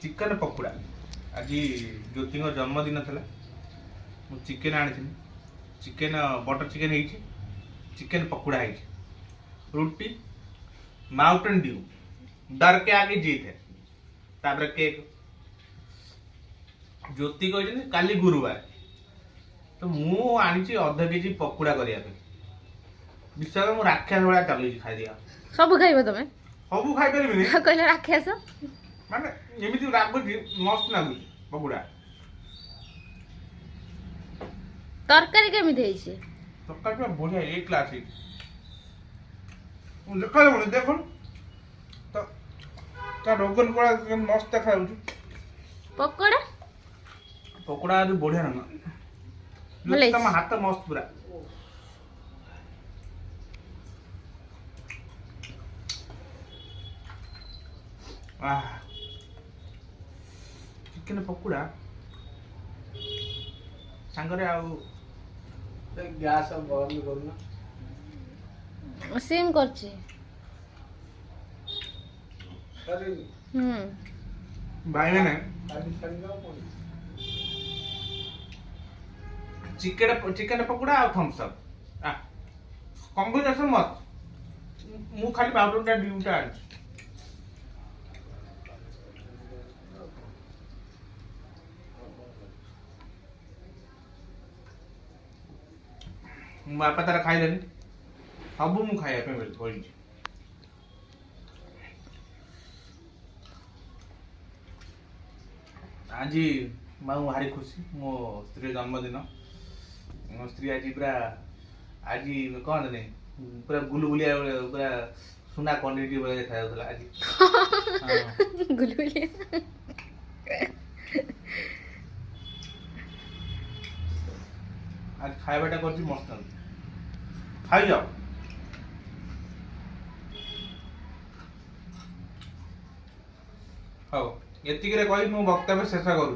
Chicken pakora आज ज्योति जन्मदिन था चिकेन आनी चिकेन बटर चिकेन है चिकेन पकोड़ा है रुटी माउंटेन ड्यू डर के आगे जीत है तापर केक ज्योति कहते काली गुरुवार तो मु आनी अध केजी पकोड़ा करने विश्वास मु राक्षस भाया चल खाई दिया सब खाइब तमे सब खाई पारि कहले राक्षस माने एमिति लागुची मस्त लागुची पकोड़ा तरकारी केमिति हेइছে तरकारी पूरा बढ़िया एक क्लास है देखा जाबनी देखो तो ता रोगन कोला मस्त देखा जाउची पकोड़ा पकोड़ा आज बढ़िया ना भले तम हाथ मस्त पूरा चिकेन पकोड़ा सांगरे आउ गैस बंद करना सिम करछि अरे भाई मैंने खाली संगा कोन चिकेन पकोड़ा और थम्स अप कॉम्बिनेशन मस्त मु खाली पाउडर टा ड्यूटा आज बापा तारा खाई लेनी सब मु खाया पे बोली आज मैं भारी खुशी मो स्त्री जन्मदिन मो स्त्री आज पूरा आज कौन नहीं पूरा गुलगुलिया पूरा सुना क्वांटिटी वाला देखा जाउथला आज गुलगुलिया आज खाइबाटा करछि मस्त खाई जाओ हौ एतिकरे कहि मु वक्तव्य शेष करू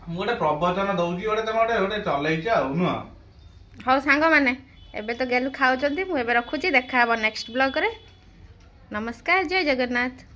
मु गोटे प्रवचन दउची गोटे तम गोटे चलैछ आ नु हौ सांग माने एबे तो गेलु खाउचंती मु एबे रखुची देखा हबो नेक्स्ट ब्लॉग रे नमस्कार जय जगन्नाथ।